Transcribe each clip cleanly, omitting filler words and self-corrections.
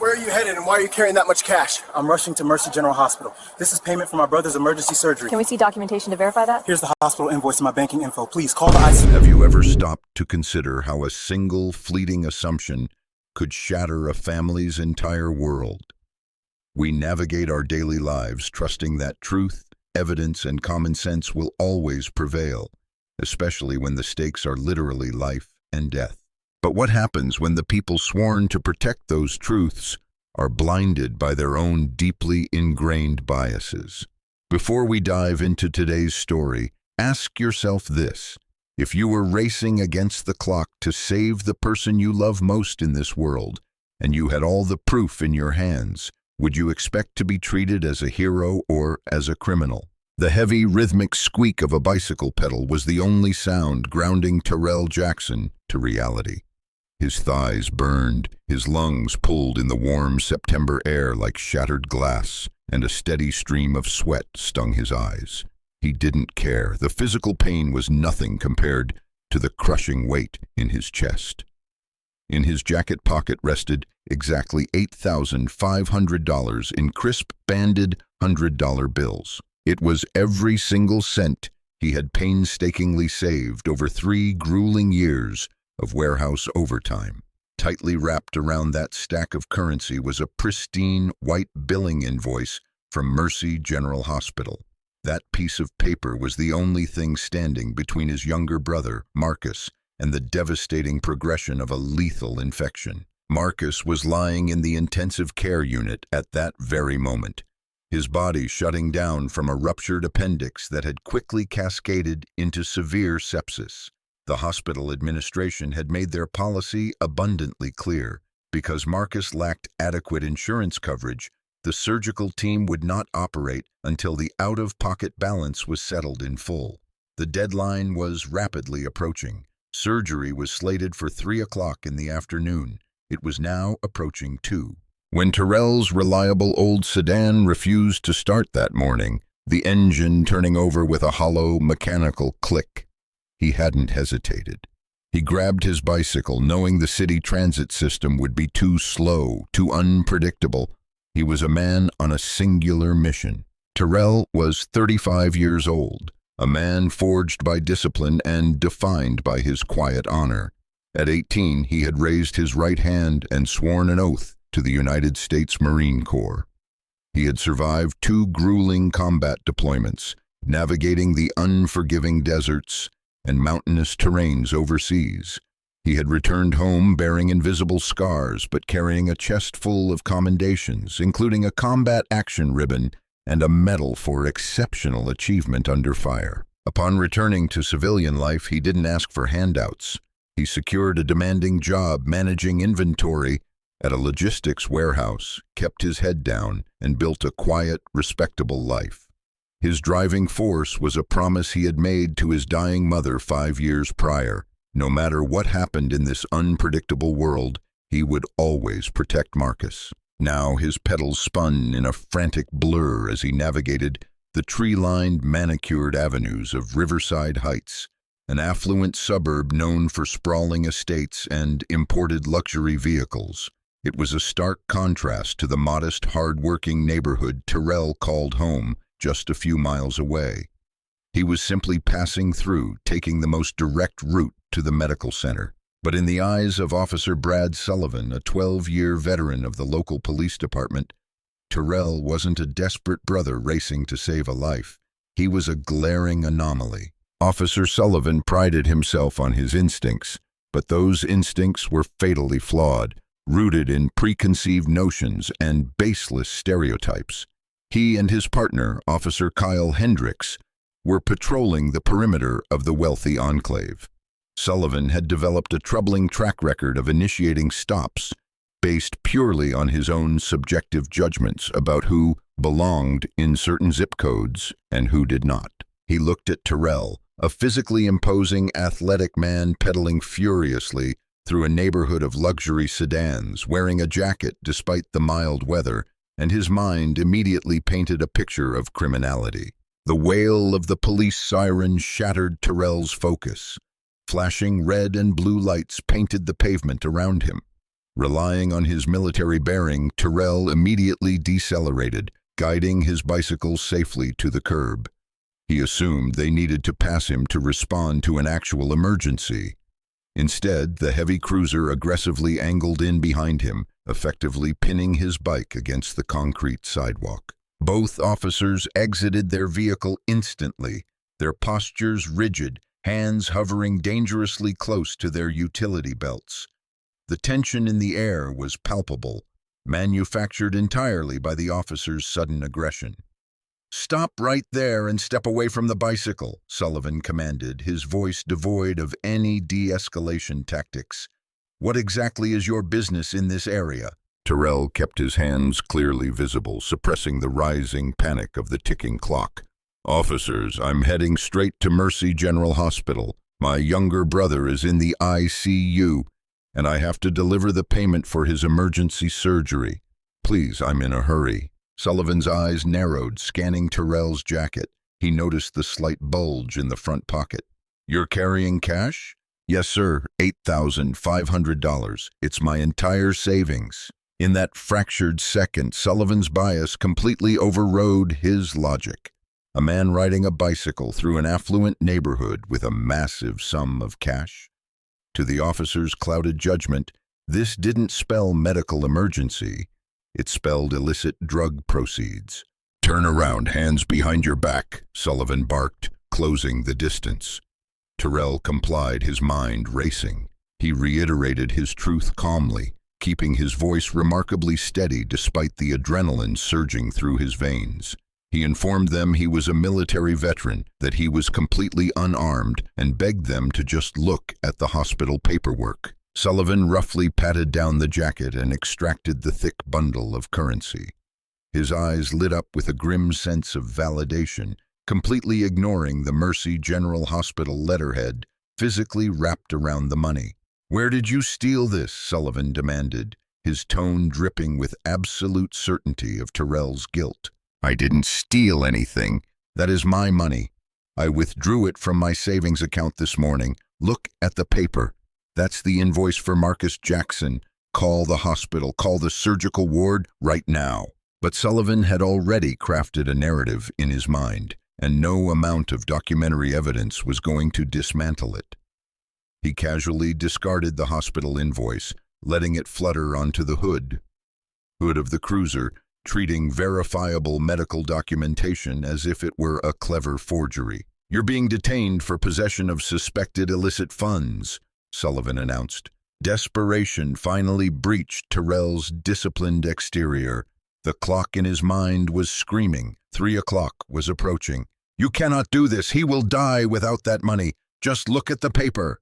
Where are you headed and why are you carrying that much cash? I'm rushing to Mercy General Hospital. This is payment for my brother's emergency surgery. Can we see documentation to verify that? Here's the hospital invoice and my banking info. Please call the ICU. Have you ever stopped to consider how a single fleeting assumption could shatter a family's entire world? We navigate our daily lives trusting that truth, evidence, and common sense will always prevail, especially when the stakes are literally life and death. But what happens when the people sworn to protect those truths are blinded by their own deeply ingrained biases? Before we dive into today's story, ask yourself this. If you were racing against the clock to save the person you love most in this world, and you had all the proof in your hands, would you expect to be treated as a hero or as a criminal? The heavy, rhythmic squeak of a bicycle pedal was the only sound grounding Terrell Jackson to reality. His thighs burned, his lungs pulled in the warm September air like shattered glass, and a steady stream of sweat stung his eyes. He didn't care. The physical pain was nothing compared to the crushing weight in his chest. In his jacket pocket rested exactly $8,500 in crisp, banded $100 bills. It was every single cent he had painstakingly saved over 3 grueling years of warehouse overtime. Tightly wrapped around that stack of currency was a pristine white billing invoice from Mercy General Hospital. That piece of paper was the only thing standing between his younger brother, Marcus, and the devastating progression of a lethal infection. Marcus was lying in the intensive care unit at that very moment, his body shutting down from a ruptured appendix that had quickly cascaded into severe sepsis. The hospital administration had made their policy abundantly clear. Because Marcus lacked adequate insurance coverage, the surgical team would not operate until the out-of-pocket balance was settled in full. The deadline was rapidly approaching. Surgery was slated for 3 o'clock in the afternoon. It was now approaching 2. When Terrell's reliable old sedan refused to start that morning, the engine turning over with a hollow, mechanical click, he hadn't hesitated. He grabbed his bicycle, knowing the city transit system would be too slow, too unpredictable. He was a man on a singular mission. Terrell was 35 years old, a man forged by discipline and defined by his quiet honor. At 18, he had raised his right hand and sworn an oath to the United States Marine Corps. He had survived 2 grueling combat deployments, navigating the unforgiving deserts and mountainous terrains overseas. He had returned home bearing invisible scars but carrying a chest full of commendations, including a combat action ribbon and a medal for exceptional achievement under fire. Upon returning to civilian life, he didn't ask for handouts. He secured a demanding job managing inventory at a logistics warehouse, kept his head down, and built a quiet, respectable life. His driving force was a promise he had made to his dying mother 5 years prior. No matter what happened in this unpredictable world, he would always protect Marcus. Now his pedals spun in a frantic blur as he navigated the tree-lined, manicured avenues of Riverside Heights, an affluent suburb known for sprawling estates and imported luxury vehicles. It was a stark contrast to the modest, hard-working neighborhood Terrell called home just a few miles away. He was simply passing through, taking the most direct route to the medical center. But in the eyes of Officer Brad Sullivan, a 12-year veteran of the local police department, Terrell wasn't a desperate brother racing to save a life. He was a glaring anomaly. Officer Sullivan prided himself on his instincts, but those instincts were fatally flawed, rooted in preconceived notions and baseless stereotypes. He and his partner, Officer Kyle Hendricks, were patrolling the perimeter of the wealthy enclave. Sullivan had developed a troubling track record of initiating stops based purely on his own subjective judgments about who belonged in certain zip codes and who did not. He looked at Terrell, a physically imposing, athletic man pedaling furiously through a neighborhood of luxury sedans, wearing a jacket despite the mild weather, and his mind immediately painted a picture of criminality. The wail of the police siren shattered Terrell's focus. Flashing red and blue lights painted the pavement around him. Relying on his military bearing, Terrell immediately decelerated, guiding his bicycle safely to the curb. He assumed they needed to pass him to respond to an actual emergency. Instead, the heavy cruiser aggressively angled in behind him, effectively pinning his bike against the concrete sidewalk. Both officers exited their vehicle instantly, their postures rigid, hands hovering dangerously close to their utility belts. The tension in the air was palpable, manufactured entirely by the officer's sudden aggression. "Stop right there and step away from the bicycle," Sullivan commanded, his voice devoid of any de-escalation tactics. "What exactly is your business in this area?" Terrell kept his hands clearly visible, suppressing the rising panic of the ticking clock. "Officers, I'm heading straight to Mercy General Hospital. My younger brother is in the ICU, and I have to deliver the payment for his emergency surgery. Please, I'm in a hurry." Sullivan's eyes narrowed, scanning Terrell's jacket. He noticed the slight bulge in the front pocket. "You're carrying cash?" "Yes, sir, $8,500. It's my entire savings." In that fractured second, Sullivan's bias completely overrode his logic. A man riding a bicycle through an affluent neighborhood with a massive sum of cash? To the officer's clouded judgment, this didn't spell medical emergency. It spelled illicit drug proceeds. "Turn around, hands behind your back," Sullivan barked, closing the distance. Terrell complied, his mind racing. He reiterated his truth calmly, keeping his voice remarkably steady despite the adrenaline surging through his veins. He informed them he was a military veteran, that he was completely unarmed, and begged them to just look at the hospital paperwork. Sullivan roughly patted down the jacket and extracted the thick bundle of currency. His eyes lit up with a grim sense of validation, completely ignoring the Mercy General Hospital letterhead physically wrapped around the money. "Where did you steal this?" Sullivan demanded, his tone dripping with absolute certainty of Terrell's guilt. "I didn't steal anything. That is my money. I withdrew it from my savings account this morning. Look at the paper. That's the invoice for Marcus Jackson. Call the hospital, call the surgical ward right now." But Sullivan had already crafted a narrative in his mind, and no amount of documentary evidence was going to dismantle it. He casually discarded the hospital invoice, letting it flutter onto the hood of the cruiser, treating verifiable medical documentation as if it were a clever forgery. "You're being detained for possession of suspected illicit funds," Sullivan announced. Desperation finally breached Terrell's disciplined exterior. The clock in his mind was screaming. 3 o'clock was approaching. "You cannot do this. He will die without that money. Just look at the paper."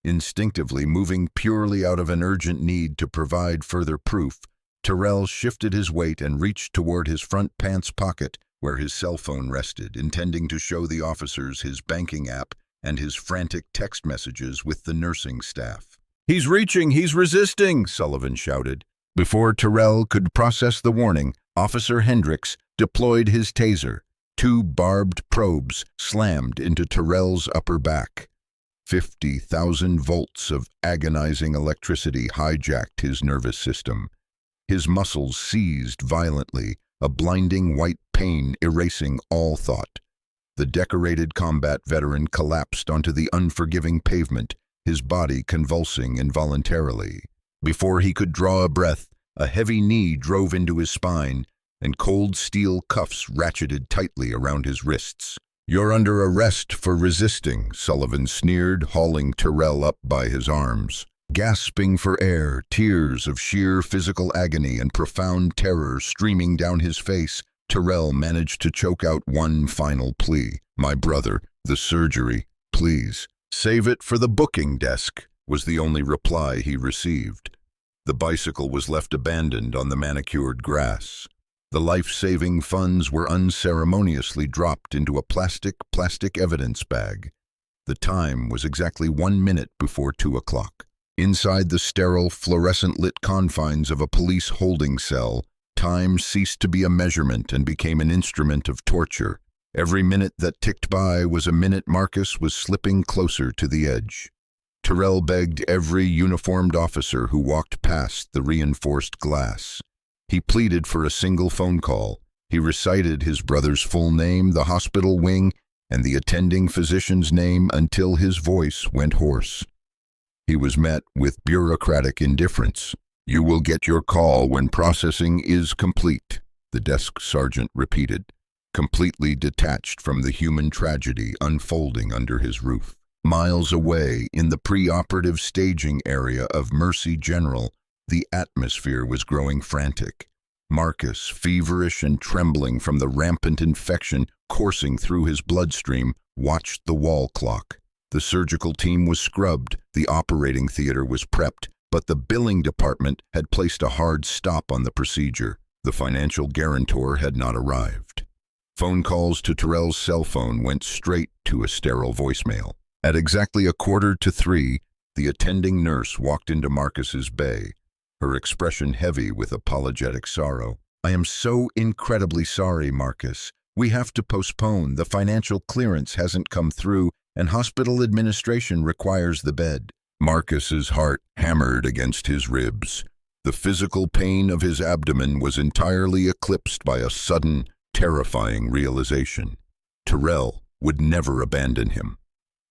Instinctively, moving purely out of an urgent need to provide further proof, Terrell shifted his weight and reached toward his front pants pocket where his cell phone rested, intending to show the officers his banking app and his frantic text messages with the nursing staff. "He's reaching! He's resisting!" Sullivan shouted. Before Terrell could process the warning, Officer Hendricks deployed his taser. 2 barbed probes slammed into Terrell's upper back. 50,000 volts of agonizing electricity hijacked his nervous system. His muscles seized violently, a blinding white pain erasing all thought. The decorated combat veteran collapsed onto the unforgiving pavement, his body convulsing involuntarily. Before he could draw a breath, a heavy knee drove into his spine, and cold steel cuffs ratcheted tightly around his wrists. "You're under arrest for resisting," Sullivan sneered, hauling Terrell up by his arms. Gasping for air, tears of sheer physical agony and profound terror streaming down his face, Terrell managed to choke out one final plea. "My brother, the surgery, please." "Save it for the booking desk," was the only reply he received. The bicycle was left abandoned on the manicured grass. The life-saving funds were unceremoniously dropped into a plastic evidence bag. The time was exactly 1 minute before 2 o'clock. Inside the sterile, fluorescent-lit confines of a police holding cell, time ceased to be a measurement and became an instrument of torture. Every minute that ticked by was a minute Marcus was slipping closer to the edge. Terrell begged every uniformed officer who walked past the reinforced glass. He pleaded for a single phone call. He recited his brother's full name, the hospital wing, and the attending physician's name until his voice went hoarse. He was met with bureaucratic indifference. "You will get your call when processing is complete," the desk sergeant repeated, completely detached from the human tragedy unfolding under his roof. Miles away, in the pre-operative staging area of Mercy General, the atmosphere was growing frantic. Marcus, feverish and trembling from the rampant infection coursing through his bloodstream, watched the wall clock. The surgical team was scrubbed, the operating theater was prepped, but the billing department had placed a hard stop on the procedure. The financial guarantor had not arrived. Phone calls to Terrell's cell phone went straight to a sterile voicemail. At exactly 2:45, the attending nurse walked into Marcus's bay, her expression heavy with apologetic sorrow. "I am so incredibly sorry, Marcus. We have to postpone. The financial clearance hasn't come through, and hospital administration requires the bed." Marcus's heart hammered against his ribs. The physical pain of his abdomen was entirely eclipsed by a sudden, terrifying realization. Terrell would never abandon him.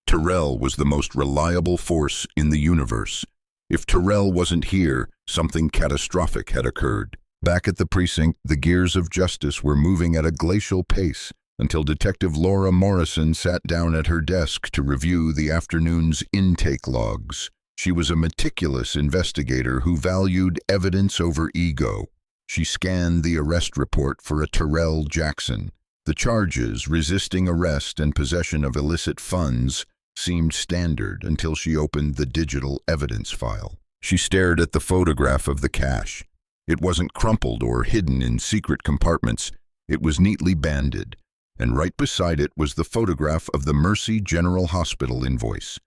Terrell was the most reliable force in the universe. If Terrell wasn't here, something catastrophic had occurred. Back at the precinct, the gears of justice were moving at a glacial pace until Detective Laura Morrison sat down at her desk to review the afternoon's intake logs. She was a meticulous investigator who valued evidence over ego. She scanned the arrest report for a Terrell Jackson. The charges, resisting arrest and possession of illicit funds, seemed standard until she opened the digital evidence file. She stared at the photograph of the cash. It wasn't crumpled or hidden in secret compartments. It was neatly banded, and right beside it was the photograph of the Mercy General Hospital invoice.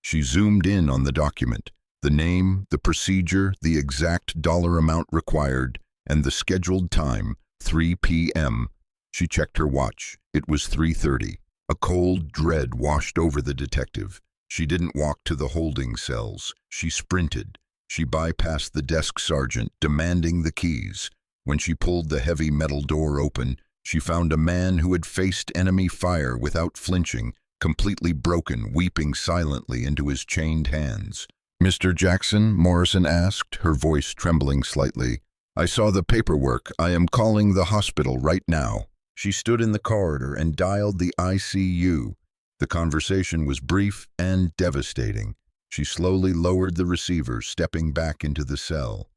She zoomed in on the document, the name, the procedure, the exact dollar amount required, and the scheduled time, 3 p.m. She checked her watch. It was 3:30. A cold dread washed over the detective. She didn't walk to the holding cells. She sprinted. She bypassed the desk sergeant, demanding the keys. When she pulled the heavy metal door open, she found a man who had faced enemy fire without flinching, completely broken, weeping silently into his chained hands. "Mr. Jackson?" Morrison asked, her voice trembling slightly. "I saw the paperwork. I am calling the hospital right now." She stood in the corridor and dialed the ICU. The conversation was brief and devastating. She slowly lowered the receiver, stepping back into the cell.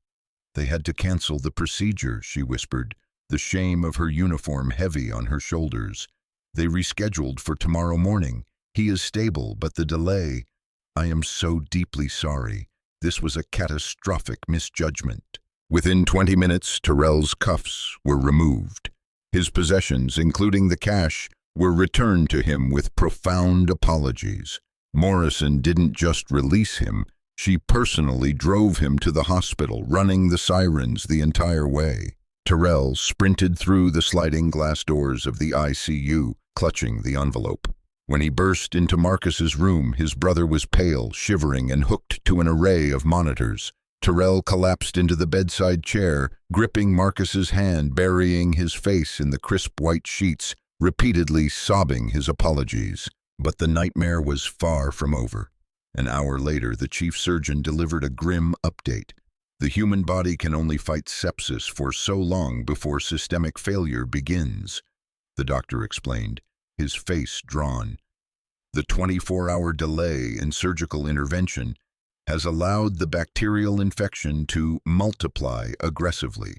"They had to cancel the procedure," she whispered, the shame of her uniform heavy on her shoulders. "They rescheduled for tomorrow morning. He is stable, but the delay... I am so deeply sorry. This was a catastrophic misjudgment." Within 20 minutes, Terrell's cuffs were removed. His possessions, including the cash, were returned to him with profound apologies. Morrison didn't just release him, she personally drove him to the hospital, running the sirens the entire way. Terrell sprinted through the sliding glass doors of the ICU, clutching the envelope. When he burst into Marcus's room, his brother was pale, shivering, and hooked to an array of monitors. Terrell collapsed into the bedside chair, gripping Marcus's hand, burying his face in the crisp white sheets, repeatedly sobbing his apologies. But the nightmare was far from over. An hour later, the chief surgeon delivered a grim update. The human body can only fight sepsis for so long before systemic failure begins, the doctor explained, his face drawn. The 24-hour delay in surgical intervention has allowed the bacterial infection to multiply aggressively.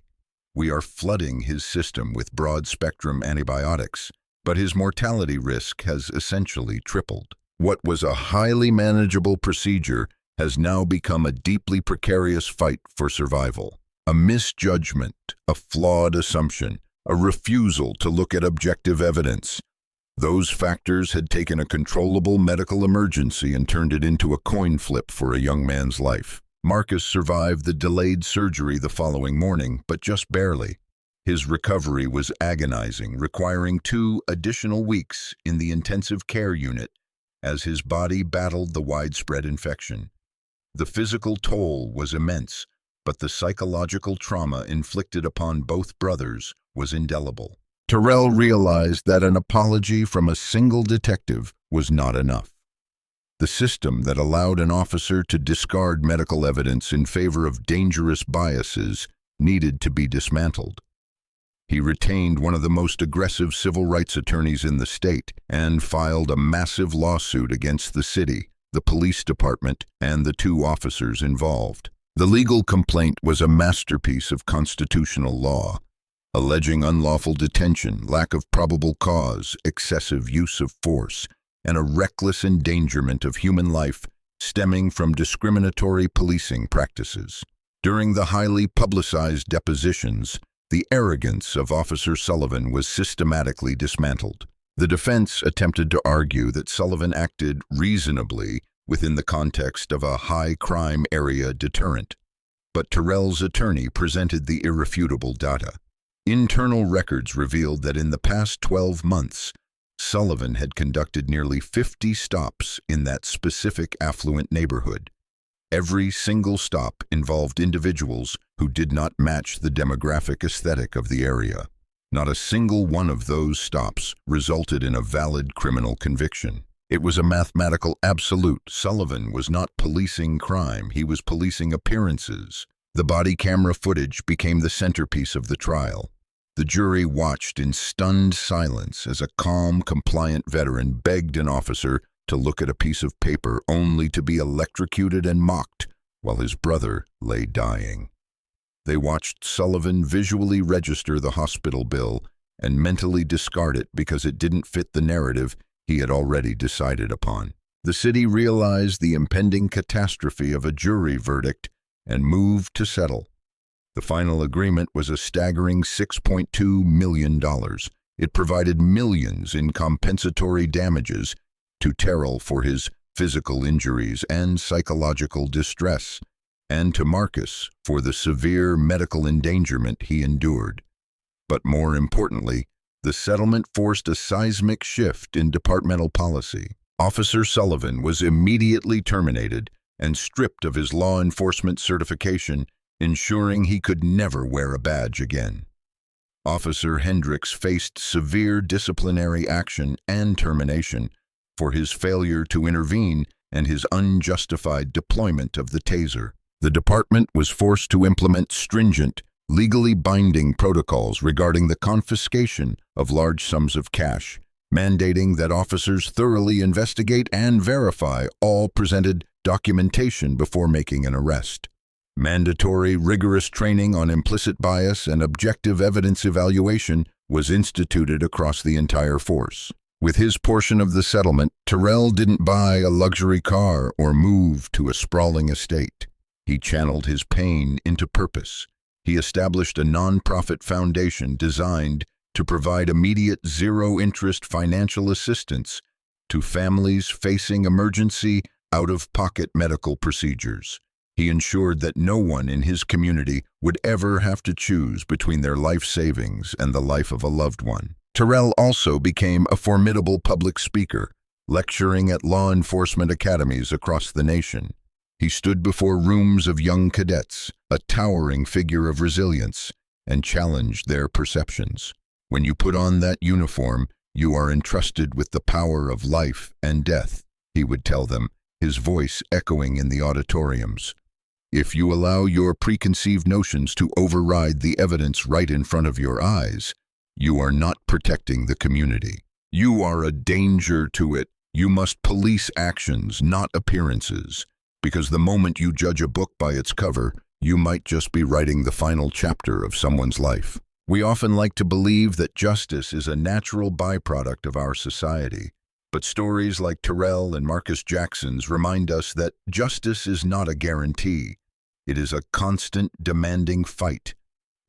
We are flooding his system with broad-spectrum antibiotics, but his mortality risk has essentially tripled. What was a highly manageable procedure has now become a deeply precarious fight for survival. A misjudgment, a flawed assumption, a refusal to look at objective evidence. Those factors had taken a controllable medical emergency and turned it into a coin flip for a young man's life. Marcus survived the delayed surgery the following morning, but just barely. His recovery was agonizing, requiring 2 additional weeks in the intensive care unit as his body battled the widespread infection. The physical toll was immense, but the psychological trauma inflicted upon both brothers was indelible. Terrell realized that an apology from a single detective was not enough. The system that allowed an officer to discard medical evidence in favor of dangerous biases needed to be dismantled. He retained one of the most aggressive civil rights attorneys in the state and filed a massive lawsuit against the city, the police department, and the two officers involved. The legal complaint was a masterpiece of constitutional law, alleging unlawful detention, lack of probable cause, excessive use of force, and a reckless endangerment of human life stemming from discriminatory policing practices. During the highly publicized depositions, the arrogance of Officer Sullivan was systematically dismantled. The defense attempted to argue that Sullivan acted reasonably within the context of a high-crime area deterrent, but Terrell's attorney presented the irrefutable data. Internal records revealed that in the past 12 months, Sullivan had conducted nearly 50 stops in that specific affluent neighborhood. Every single stop involved individuals who did not match the demographic aesthetic of the area. Not a single one of those stops resulted in a valid criminal conviction. It was a mathematical absolute. Sullivan was not policing crime, he was policing appearances. The body camera footage became the centerpiece of the trial. The jury watched in stunned silence as a calm, compliant veteran begged an officer to look at a piece of paper only to be electrocuted and mocked while his brother lay dying. They watched Sullivan visually register the hospital bill and mentally discard it because it didn't fit the narrative he had already decided upon. The city realized the impending catastrophe of a jury verdict and moved to settle. The final agreement was a staggering $6.2 million. It provided millions in compensatory damages to Terrell for his physical injuries and psychological distress, and to Marcus for the severe medical endangerment he endured. But more importantly, the settlement forced a seismic shift in departmental policy. Officer Sullivan was immediately terminated and stripped of his law enforcement certification, ensuring he could never wear a badge again. Officer Hendricks faced severe disciplinary action and termination for his failure to intervene and his unjustified deployment of the taser. The department was forced to implement stringent, legally binding protocols regarding the confiscation of large sums of cash, mandating that officers thoroughly investigate and verify all presented documentation before making an arrest. Mandatory, rigorous training on implicit bias and objective evidence evaluation was instituted across the entire force. With his portion of the settlement, Terrell didn't buy a luxury car or move to a sprawling estate. He channeled his pain into purpose. He established a nonprofit foundation designed to provide immediate zero-interest financial assistance to families facing emergency, out-of-pocket medical procedures. He ensured that no one in his community would ever have to choose between their life savings and the life of a loved one. Terrell also became a formidable public speaker, lecturing at law enforcement academies across the nation. He stood before rooms of young cadets, a towering figure of resilience, and challenged their perceptions. When you put on that uniform, you are entrusted with the power of life and death, he would tell them, his voice echoing in the auditoriums. If you allow your preconceived notions to override the evidence right in front of your eyes, you are not protecting the community. You are a danger to it. You must police actions, not appearances, because the moment you judge a book by its cover, you might just be writing the final chapter of someone's life. We often like to believe that justice is a natural byproduct of our society, but stories like Terrell and Marcus Jackson's remind us that justice is not a guarantee. It is a constant, demanding fight.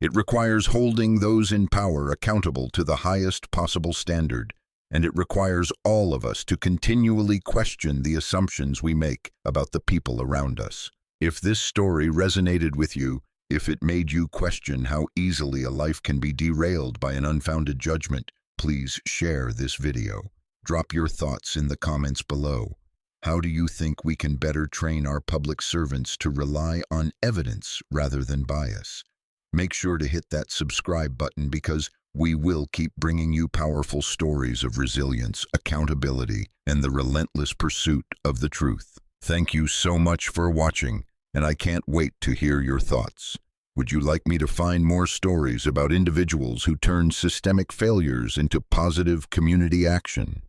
It requires holding those in power accountable to the highest possible standard, and it requires all of us to continually question the assumptions we make about the people around us. If this story resonated with you, if it made you question how easily a life can be derailed by an unfounded judgment, please share this video. Drop your thoughts in the comments below. How do you think we can better train our public servants to rely on evidence rather than bias? Make sure to hit that subscribe button because we will keep bringing you powerful stories of resilience, accountability, and the relentless pursuit of the truth. Thank you so much for watching, and I can't wait to hear your thoughts. Would you like me to find more stories about individuals who turned systemic failures into positive community action?